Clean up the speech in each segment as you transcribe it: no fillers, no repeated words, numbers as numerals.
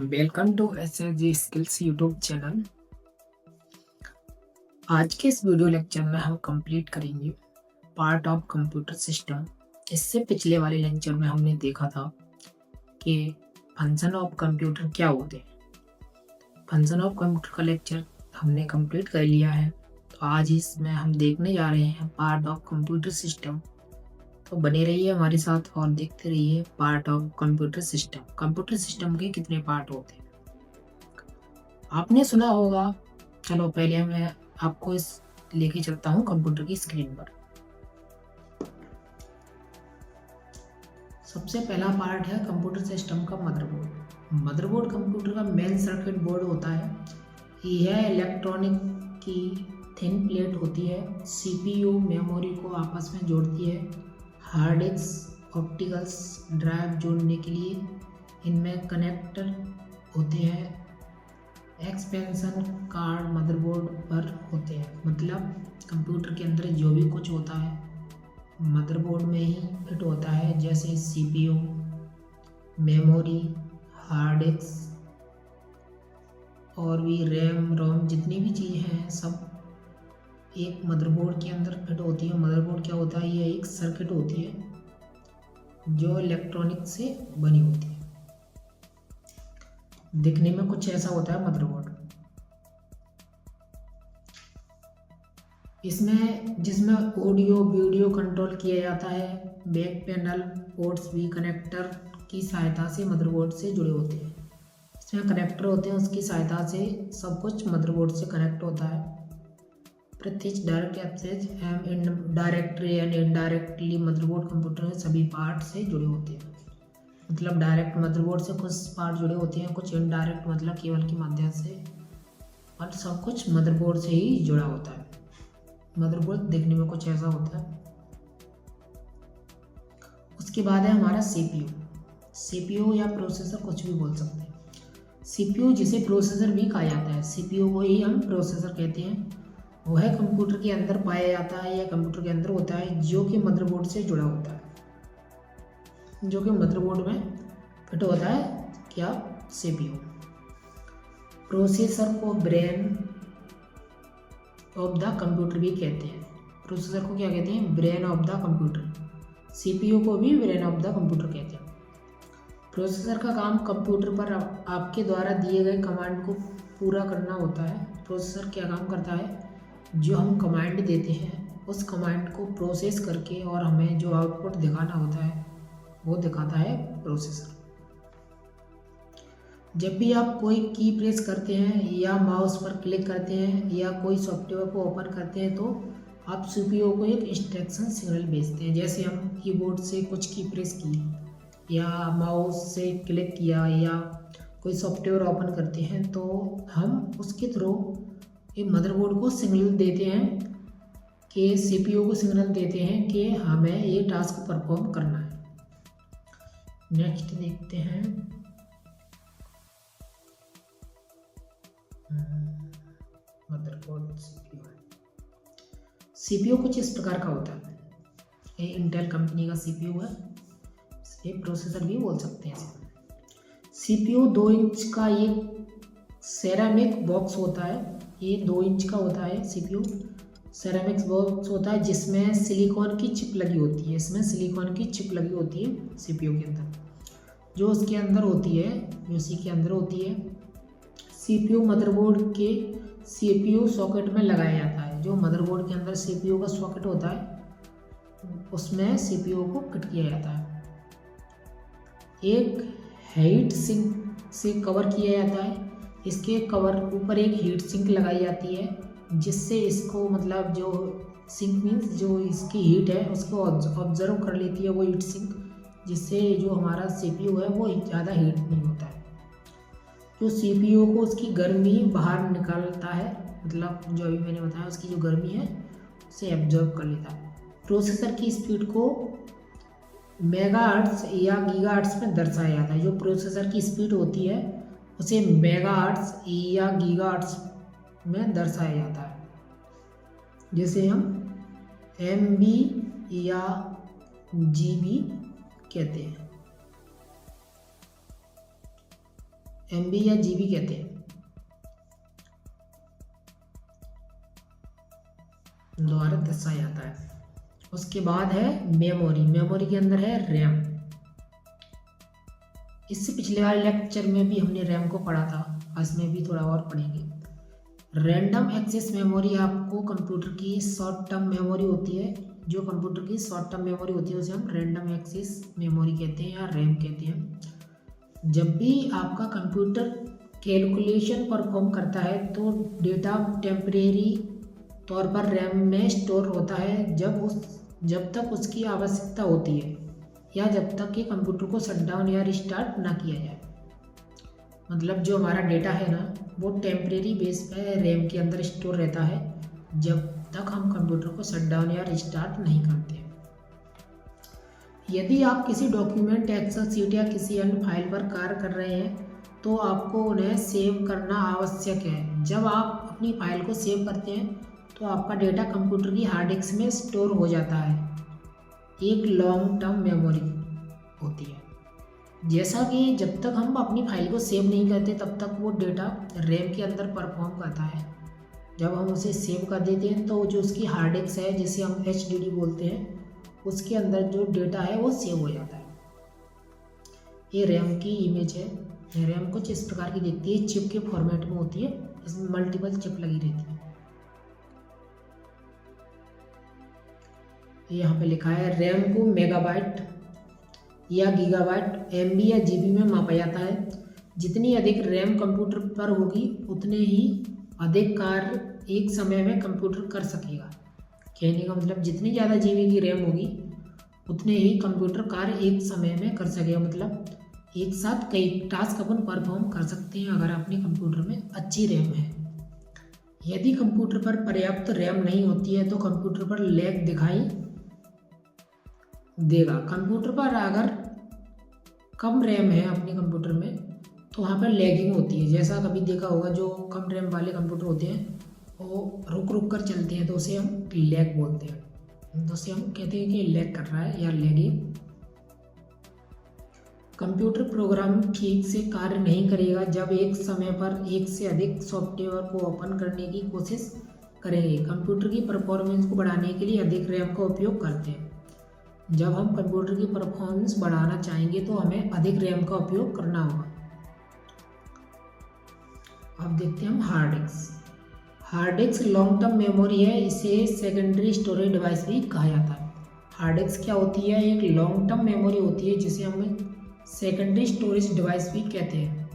Welcome to SSG skills YouTube channel. आज के इस वीडियो लेक्चर में हम कंप्लीट करेंगे पार्ट ऑफ कंप्यूटर सिस्टम। इससे पिछले वाले लेक्चर में हमने देखा था कि फंक्शन ऑफ कंप्यूटर क्या होते हैं। फंक्शन ऑफ कंप्यूटर का लेक्चर हमने कंप्लीट कर लिया है, तो आज इसमें हम देखने जा रहे हैं पार्ट ऑफ कंप्यूटर सिस्टम। तो बने रहिए हमारे साथ और देखते रहिए part of computer system. Computer system के कितने पार्ट होते हैं आपने सुना होगा। चलो पहले मैं आपको इस लेके चलता हूँ कंप्यूटर की स्क्रीन पर। सबसे पहला पार्ट है कंप्यूटर सिस्टम का मदरबोर्ड। मदरबोर्ड कंप्यूटर का मेन सर्किट बोर्ड होता है। यह इलेक्ट्रॉनिक की थिन प्लेट होती है। CPU मेमोरी को आपस में जोड़ती है। हार्ड डिस्क ऑप्टिकल्स ड्राइव जोड़ने के लिए इनमें कनेक्टर होते हैं। एक्सपेंशन कार्ड मदरबोर्ड पर होते हैं, मतलब कंप्यूटर के अंदर जो भी कुछ होता है मदरबोर्ड में ही फिट होता है, जैसे CPU मेमोरी हार्ड डिस्क और भी रैम रोम जितनी भी चीज़ें हैं सब एक मदरबोर्ड के अंदर फिट होती है। मदरबोर्ड क्या होता है, ये एक सर्किट होती है जो इलेक्ट्रॉनिक से बनी होती है। दिखने में कुछ ऐसा होता है मदरबोर्ड। इसमें जिसमें ऑडियो वीडियो कंट्रोल किया जाता है। बैक पैनल पोर्ट्स भी कनेक्टर की सहायता से मदरबोर्ड से जुड़े होते हैं। इसमें कनेक्टर होते हैं, उसकी सहायता से सब कुछ मदरबोर्ड से कनेक्ट होता है। प्रत्यक्ष direct access and directly and indirectly motherboard computer में सभी पार्ट से जुड़े होते हैं। मतलब डायरेक्ट मदरबोर्ड से कुछ पार्ट जुड़े होते हैं, कुछ इनडायरेक्ट मतलब केबल के माध्यम से, और सब कुछ मदरबोर्ड से ही जुड़ा होता है। मदरबोर्ड देखने में कुछ ऐसा होता है। उसके बाद है हमारा CPU या प्रोसेसर, कुछ भी बोल सकते हैं। CPU जिसे प्रोसेसर भी कहा जाता है, CPU को ही हम प्रोसेसर कहते हैं। वह कंप्यूटर के अंदर पाया जाता है या कंप्यूटर के अंदर होता है जो कि मदरबोर्ड से जुड़ा होता है, जो कि मदरबोर्ड में फिट होता है। क्या CPU प्रोसेसर को ब्रेन ऑफ द कंप्यूटर भी कहते हैं। प्रोसेसर को क्या कहते हैं, brain of the computer. CPU को भी ब्रेन ऑफ द कंप्यूटर कहते हैं। प्रोसेसर का काम कंप्यूटर पर आपके द्वारा दिए गए कमांड को पूरा करना होता है। प्रोसेसर क्या काम करता है, जो हम कमांड देते हैं उस कमांड को प्रोसेस करके और हमें जो आउटपुट दिखाना होता है वो दिखाता है प्रोसेसर। जब भी आप कोई की प्रेस करते हैं या माउस पर क्लिक करते हैं या कोई सॉफ्टवेयर को ओपन करते हैं तो आप CPU को एक इंस्ट्रक्शन सिग्नल भेजते हैं। जैसे हम कीबोर्ड से कुछ की प्रेस की या माउस से क्लिक किया या कोई सॉफ्टवेयर ओपन करते हैं तो हम उसके थ्रू एक मदरबोर्ड को सिग्नल देते हैं कि CPU को सिग्नल देते हैं कि हमें ये टास्क परफॉर्म करना है। नेक्स्ट देखते हैं मदरबोर्ड CPU कुछ इस प्रकार का होता है। ये इंटेल कंपनी का CPU है, ये प्रोसेसर भी बोल सकते हैं इसे। CPU 2 इंच का एक सेरामिक बॉक्स होता है। ये 2 इंच का होता है CPU सेरामिक बॉक्स होता है जिसमें सिलिकॉन की चिप लगी होती है। इसमें सिलिकॉन की चिप लगी होती है CPU के अंदर, जो उसके अंदर होती है, उसी के अंदर होती है। CPU मदरबोर्ड के CPU सॉकेट में लगाया जाता है। जो मदरबोर्ड के अंदर CPU का सॉकेट होता है उसमें CPU को फिट किया जाता है। एक हीट सिंक से कवर किया जाता है। इसके कवर ऊपर एक हीट सिंक लगाई जाती है जिससे इसको मतलब जो सिंक मीन्स जो इसकी हीट है उसको ऑब्जर्व कर लेती है वो हीट सिंक, जिससे जो हमारा CPU है वो ज़्यादा हीट नहीं होता है। जो CPU को उसकी गर्मी बाहर निकालता है, मतलब जो अभी मैंने बताया उसकी जो गर्मी है उसे एब्जॉर्ब कर लेता है। प्रोसेसर की स्पीड को मेगाहर्ट्ज़ या गीगाहर्ट्ज़ में दर्शाया जाता है। जो प्रोसेसर की स्पीड होती है उसे मेगाहर्ट्ज़ या गीगाहर्ट्ज़ में दर्शाया जाता है, जिसे हम MB या GB कहते हैं, MB या GB कहते हैं। दोबारा दर्शाया जाता है। उसके बाद है मेमोरी। मेमोरी के अंदर है रैम। इससे पिछले वाले लेक्चर में भी हमने रैम को पढ़ा था, इसमें भी थोड़ा और पढ़ेंगे। रैंडम एक्सेस मेमोरी आपको कंप्यूटर की शॉर्ट टर्म मेमोरी होती है, जो कंप्यूटर की शॉर्ट टर्म मेमोरी होती है उसे हम रैंडम एक्सेस मेमोरी कहते हैं या रैम कहते हैं। जब भी आपका कंप्यूटर कैलकुलेशन परफॉर्म करता है तो डेटा टेम्परेरी तौर पर रैम में स्टोर होता है जब तक उसकी आवश्यकता होती है या जब तक कि कंप्यूटर को शट डाउन या रिस्टार्ट ना किया जाए। मतलब जो हमारा डेटा है ना वो टेम्परेरी बेस पे रैम के अंदर स्टोर रहता है जब तक हम कंप्यूटर को शट डाउन या रिस्टार्ट नहीं करते। यदि आप किसी डॉक्यूमेंट, एक्सेल शीट या किसी अन्य फाइल पर कार्य कर रहे हैं तो आपको उन्हें सेव करना आवश्यक है। जब आप अपनी फाइल को सेव करते हैं तो आपका डेटा कंप्यूटर की हार्ड डिस्क में स्टोर हो जाता है, एक लॉन्ग टर्म मेमोरी होती है। जैसा कि जब तक हम अपनी फाइल को सेव नहीं करते तब तक वो डेटा रैम के अंदर परफॉर्म करता है। जब हम उसे सेव कर देते हैं तो जो उसकी हार्ड डिस्क है जिसे हम HDD बोलते हैं उसके अंदर जो डेटा है वो सेव हो जाता है। ये रैम की इमेज है। रैम कुछ इस प्रकार की दिखती है, चिप के फॉर्मेट में होती है, इसमें मल्टीपल चिप लगी रहती है। यहाँ पे लिखा है रैम को मेगाबाइट या गीगाबाइट, MB या GB में मापा जाता है। जितनी अधिक रैम कंप्यूटर पर होगी उतने ही अधिक कार्य एक समय में कंप्यूटर कर सकेगा। कहने का मतलब जितनी ज़्यादा GB की रैम होगी उतने ही कंप्यूटर कार्य एक समय में कर सकेगा। मतलब एक साथ कई टास्क अपन परफॉर्म कर सकते हैं अगर अपने कंप्यूटर में अच्छी रैम है। यदि कंप्यूटर पर पर्याप्त रैम नहीं होती है तो कंप्यूटर पर लैग दिखाई देगा। कंप्यूटर पर अगर कम रैम है अपने कंप्यूटर में तो वहाँ पर लैगिंग होती है। जैसा कभी देखा होगा जो कम रैम वाले कंप्यूटर होते हैं वो रुक रुक कर चलते हैं तो उसे हम लैग बोलते हैं। तो उसे हम कहते हैं कि लैग कर रहा है या लैगिंग। कंप्यूटर प्रोग्राम ठीक से कार्य नहीं करेगा जब एक समय पर एक से अधिक सॉफ्टवेयर को ओपन करने की कोशिश करेंगे। कंप्यूटर की परफॉर्मेंस को बढ़ाने के लिए अधिक रैम का उपयोग करते हैं। जब हम कंप्यूटर की परफॉर्मेंस बढ़ाना चाहेंगे तो हमें अधिक रैम का उपयोग करना होगा। अब देखते हैं हम hard disk. Hard disk long term memory है, इसे सेकेंडरी स्टोरेज डिवाइस भी कहा जाता है। हार्ड डिस्क क्या होती है? एक लॉन्ग टर्म मेमोरी होती है जिसे हम सेकेंडरी स्टोरेज डिवाइस भी कहते हैं।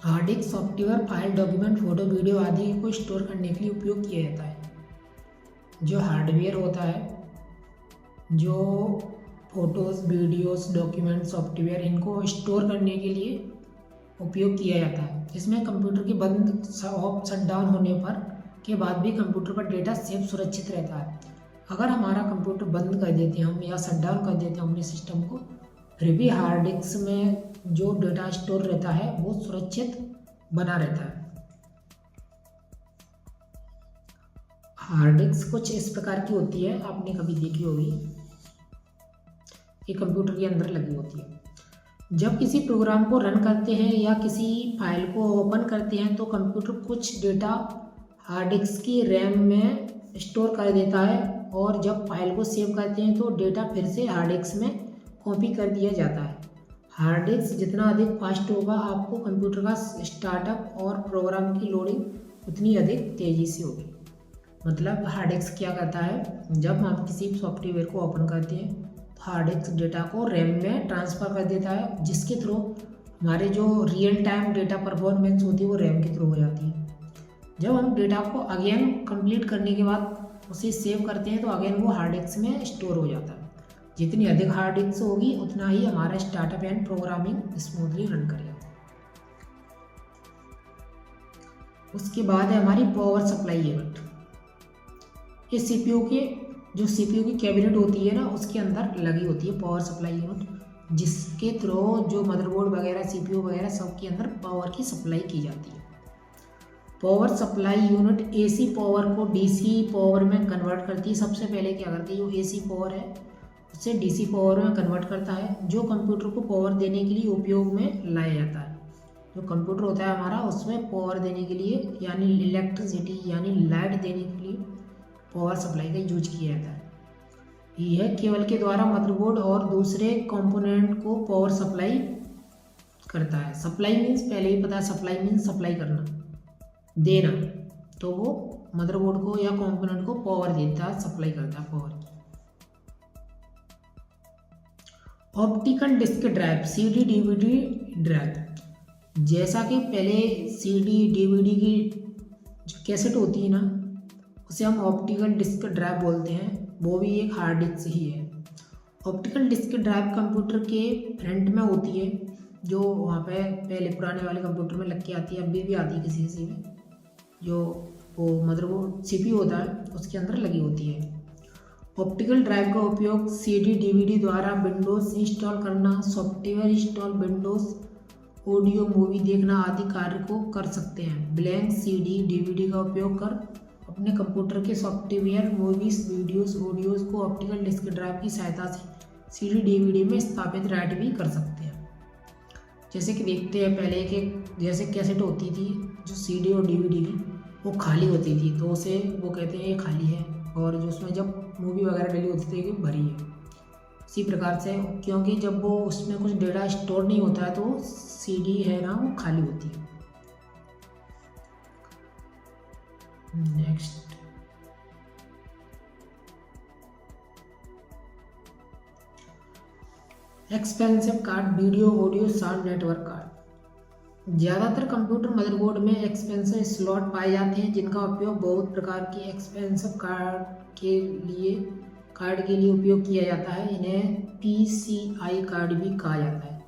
Hard disk software, file, document, photo, video आदि को स्टोर करने के लिए उपयोग किया जाता है। जो हार्डवेयर होता है, जो फोटोज़, वीडियोस, डॉक्यूमेंट, सॉफ्टवेयर, इनको स्टोर करने के लिए उपयोग किया जाता है। इसमें कंप्यूटर के बंद ऑफ शट डाउन होने पर के बाद भी कंप्यूटर पर डेटा सेफ सुरक्षित रहता है। अगर हमारा कंप्यूटर बंद कर देते हैं हम या शट डाउन कर देते हैं अपने सिस्टम को, फिर भी हार्ड डिस्क में जो डेटा स्टोर रहता है वो सुरक्षित बना रहता है। हार्ड डिस्क कुछ इस प्रकार की होती है, आपने कभी देखी होगी, ये कंप्यूटर के अंदर लगी होती है। जब किसी प्रोग्राम को रन करते हैं या किसी फाइल को ओपन करते हैं तो कंप्यूटर कुछ डेटा हार्ड डिस्क की रैम में स्टोर कर देता है और जब फाइल को सेव करते हैं तो डेटा फिर से हार्ड डिस्क में कॉपी कर दिया जाता है। हार्ड डिस्क जितना अधिक फास्ट होगा आपको कंप्यूटर का स्टार्टअप और प्रोग्राम की लोडिंग उतनी अधिक तेज़ी से होगी। मतलब हार्ड डिस्क क्या करता है, जब हम किसी सॉफ्टवेयर को ओपन करते हैं तो हार्ड डिस्क डेटा को रैम में ट्रांसफ़र कर देता है, जिसके थ्रू हमारे जो रियल टाइम डेटा परफॉर्मेंस होती है वो रैम के थ्रू हो जाती है। जब हम डेटा को अगेन कंप्लीट करने के बाद उसे सेव करते हैं तो अगेन वो हार्ड डिस्क में स्टोर हो जाता है। जितनी अधिक हार्ड डिस्क होगी उतना ही हमारा startup and programming smoothly run करेगा। उसके बाद है हमारी पावर सप्लाई यूनिट। ये सीपीयू की कैबिनेट होती है ना, उसके अंदर लगी होती है पावर सप्लाई यूनिट, जिसके थ्रू जो मदरबोर्ड वगैरह, सीपीयू वगैरह सब के अंदर पावर की सप्लाई की जाती है। Power supply unit AC power को डीसी पावर में कन्वर्ट करती है। सबसे पहले क्या करती है, जो एसी पावर है उससे डीसी पावर में कन्वर्ट करता है, जो कंप्यूटर को पावर देने के लिए उपयोग में लाया जाता है। जो कंप्यूटर होता है हमारा उसमें पावर देने के लिए यानी इलेक्ट्रिसिटी यानी लाइट देने के लिए पावर सप्लाई का यूज किया जाता है। यह केबल के द्वारा मदरबोर्ड और दूसरे कंपोनेंट को पावर सप्लाई करता है। सप्लाई मीन्स पहले ही पता है, सप्लाई मीन्स सप्लाई करना, देना, तो वो मदरबोर्ड को या कंपोनेंट को पावर देता है, सप्लाई करता है power. Optical disk drive, CD DVD drive. जैसा कि पहले सीडी डीवीडी की जो कैसेट होती है ना, उसे हम ऑप्टिकल डिस्क ड्राइव बोलते हैं, वो भी एक हार्ड डिस्क ही है। ऑप्टिकल डिस्क ड्राइव कंप्यूटर के फ्रंट में होती है, जो वहाँ पे पहले पुराने वाले कंप्यूटर में लग के आती है, अभी भी आती है किसी किसी में, जो वो मदरबोर्ड सीपीयू होता है उसके अंदर लगी होती है। ऑप्टिकल ड्राइव का उपयोग सीडी डीवीडी द्वारा विंडोज़ इंस्टॉल करना, software install, Windows audio movie देखना आदि कार्य को कर सकते हैं। ब्लैंक सीडी डीवीडी का उपयोग कर अपने कंप्यूटर के सॉफ्टवेयर, मूवीज़, वीडियोस, ऑडियोज़ को ऑप्टिकल डिस्क ड्राइव की सहायता से सीडी डीवीडी में स्थापित राइट भी कर सकते हैं। जैसे कि देखते हैं पहले के जैसे कैसेट होती थी, जो सीडी और डीवीडी की वो खाली होती थी, तो उसे वो कहते हैं ये खाली है, और जो उसमें जब मूवी वगैरह डली होती थी कि भरी है। इसी प्रकार से क्योंकि जब वो उसमें कुछ डेटा स्टोर नहीं होता है तो सीडी है ना वो खाली होती है। Next, expensive card, video audio sound network card. ज़्यादातर कंप्यूटर मदरबोर्ड में एक्सपेंसिव स्लॉट पाए जाते हैं, जिनका उपयोग बहुत प्रकार के एक्सपेंसिव कार्ड के लिए उपयोग किया जाता है। इन्हें पीसीआई कार्ड भी कहा जाता है।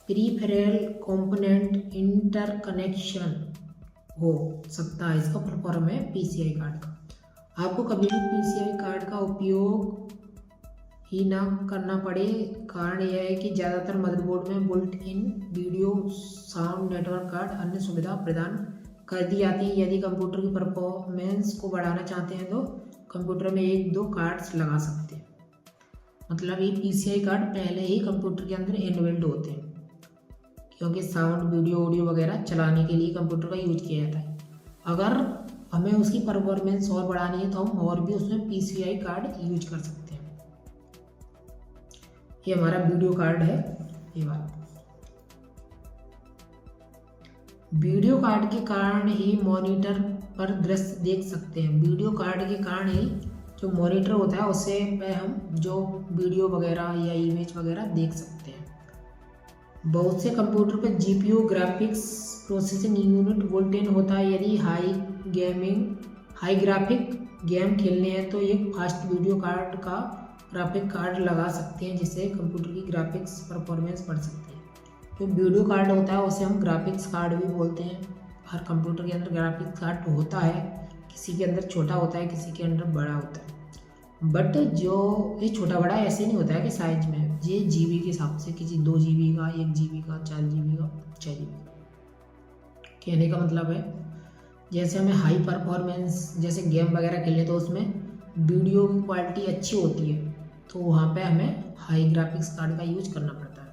पेरिफेरल कंपोनेंट इंटरकनेक्शन हो सकता है, इसका फुल फॉर्म है पीसीआई कार्ड का। आपको कभी भी पीसीआई कार्ड का उपयोग ही ना करना पड़े, कारण यह है कि ज़्यादातर मदरबोर्ड में बुल्ट इन वीडियो साउंड नेटवर्क कार्ड अन्य सुविधा प्रदान कर दी जाती है। यदि कंप्यूटर की परफॉर्मेंस को बढ़ाना चाहते हैं तो कंप्यूटर में एक दो कार्ड्स लगा सकते हैं। मतलब ये पीसीआई कार्ड पहले ही कंप्यूटर के अंदर इनबिल्ट होते हैं, क्योंकि साउंड, वीडियो, ऑडियो वगैरह चलाने के लिए कंप्यूटर का यूज किया जाता है। अगर हमें उसकी परफॉर्मेंस और बढ़ानी है तो हम और भी उसमें पीसीआई कार्ड यूज कर सकते हैं। ये हमारा वीडियो कार्ड है, ये वाला। वीडियो कार्ड के कारण ही मॉनिटर पर दृश्य देख सकते हैं। वीडियो कार्ड के कारण ही जो मॉनिटर होता है उससे पे हम जो वीडियो वगैरह या इमेज वगैरह देख सकते हैं। बहुत से कंप्यूटर पर GPU graphics processing unit built in होता है। यदि हाई ग्राफिक गेम खेलने हैं तो एक फास्ट वीडियो कार्ड का ग्राफिक कार्ड लगा सकते हैं, जिससे कंप्यूटर की ग्राफिक्स परफॉर्मेंस बढ़ सकती है। जो वीडियो कार्ड होता है उसे हम ग्राफिक्स कार्ड भी बोलते हैं। हर कंप्यूटर के अंदर ग्राफिक्स कार्ड होता है, किसी के अंदर छोटा होता है, किसी के अंदर बड़ा होता है। बट जो ये छोटा बड़ा ऐसे नहीं होता है कि साइज में, ये जीबी के हिसाब से, किसी 2 जीबी का, 1 जीबी का, 4 जीबी का, 6 जीबी का। कहने का मतलब है जैसे हमें हाई परफॉर्मेंस जैसे गेम वगैरह खेलने तो उसमें वीडियो की क्वालिटी अच्छी होती है, तो वहाँ पे हमें हाई ग्राफिक्स कार्ड का यूज करना पड़ता है।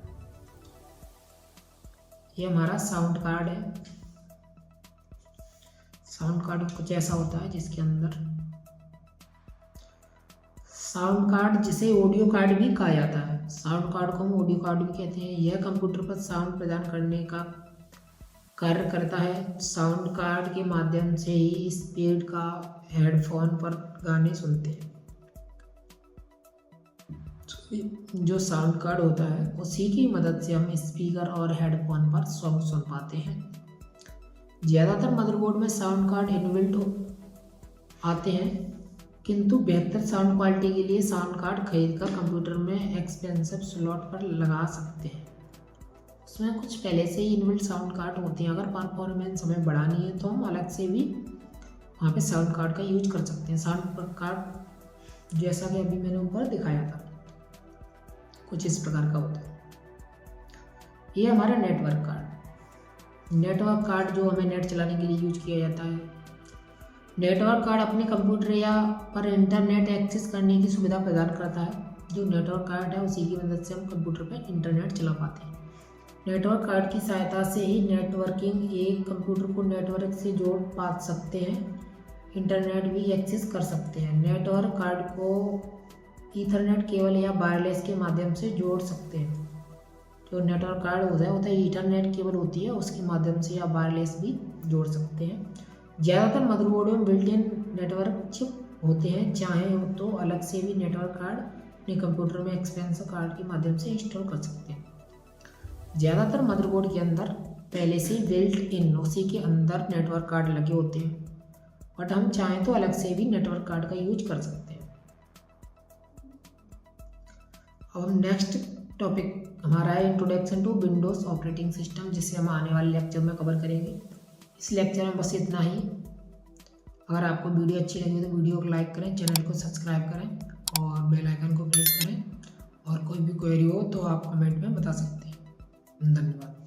ये हमारा साउंड कार्ड है। साउंड कार्ड कुछ ऐसा होता है जिसके अंदर साउंड कार्ड, जिसे ऑडियो कार्ड भी कहा जाता है। साउंड कार्ड को हम ऑडियो कार्ड भी कहते हैं। यह कंप्यूटर पर साउंड प्रदान करने का कार्य करता है। साउंड कार्ड के माध्यम से ही स्पीड का हेडफोन पर गाने सुनते हैं। जो साउंड कार्ड होता है उसी की मदद से हम स्पीकर और हेडफोन पर सॉन्ग सुन पाते हैं। ज़्यादातर मदरबोर्ड में साउंड कार्ड इनबिल्ट आते हैं, किंतु बेहतर साउंड क्वालिटी के लिए साउंड कार्ड खरीदकर कंप्यूटर में एक्सपेंसिव स्लॉट पर लगा सकते हैं। उसमें कुछ पहले से ही इनबिल्ट साउंड कार्ड होते हैं। अगर परफॉर्मेंस हमें बढ़ानी है तो हम अलग से भी वहाँ पे साउंड कार्ड का यूज कर सकते हैं। साउंड कार्ड जैसा कि अभी मैंने ऊपर दिखाया था, कुछ इस प्रकार का होता है। ये हमारा नेटवर्क कार्ड। नेटवर्क कार्ड जो हमें नेट चलाने के लिए यूज किया जाता है। नेटवर्क कार्ड अपने कंप्यूटर या पर इंटरनेट एक्सेस करने की सुविधा प्रदान करता है। जो नेटवर्क कार्ड है उसी की मदद से हम कंप्यूटर पर इंटरनेट चला पाते हैं। नेटवर्क कार्ड की सहायता से ही नेटवर्किंग एक कंप्यूटर को नेटवर्क से जोड़ पा सकते हैं, इंटरनेट भी एक्सेस कर सकते हैं। नेटवर्क कार्ड को ईथरनेट केबल या वायरलेस के माध्यम से जोड़ सकते हैं। जो नेटवर्क कार्ड होता है ईथरनेट केबल होती है, उसके माध्यम से या वायरलेस भी जोड़ सकते हैं। ज़्यादातर मदरबोर्डों में बिल्ट इन नेटवर्क चिप होते हैं, चाहे तो अलग से भी नेटवर्क कार्ड अपने कंप्यूटर में एक्सपेंशन कार्ड के माध्यम से इंस्टॉल कर सकते हैं। ज़्यादातर मदरबोर्ड के अंदर पहले से बिल्ट इन उसी के अंदर नेटवर्क कार्ड लगे होते हैं, बट हम चाहें तो अलग से भी नेटवर्क कार्ड का यूज कर सकते हैं। अब हम नेक्स्ट टॉपिक हमारा है introduction to Windows operating system, जिसे हम आने वाले लेक्चर में कवर करेंगे। इस लेक्चर में बस इतना ही। अगर आपको वीडियो अच्छी लगी तो वीडियो को लाइक करें, चैनल को सब्सक्राइब करें और बेल आइकन को प्रेस करें। और कोई भी क्वेरी हो तो आप कमेंट में बता सकते हैं। धन्यवाद।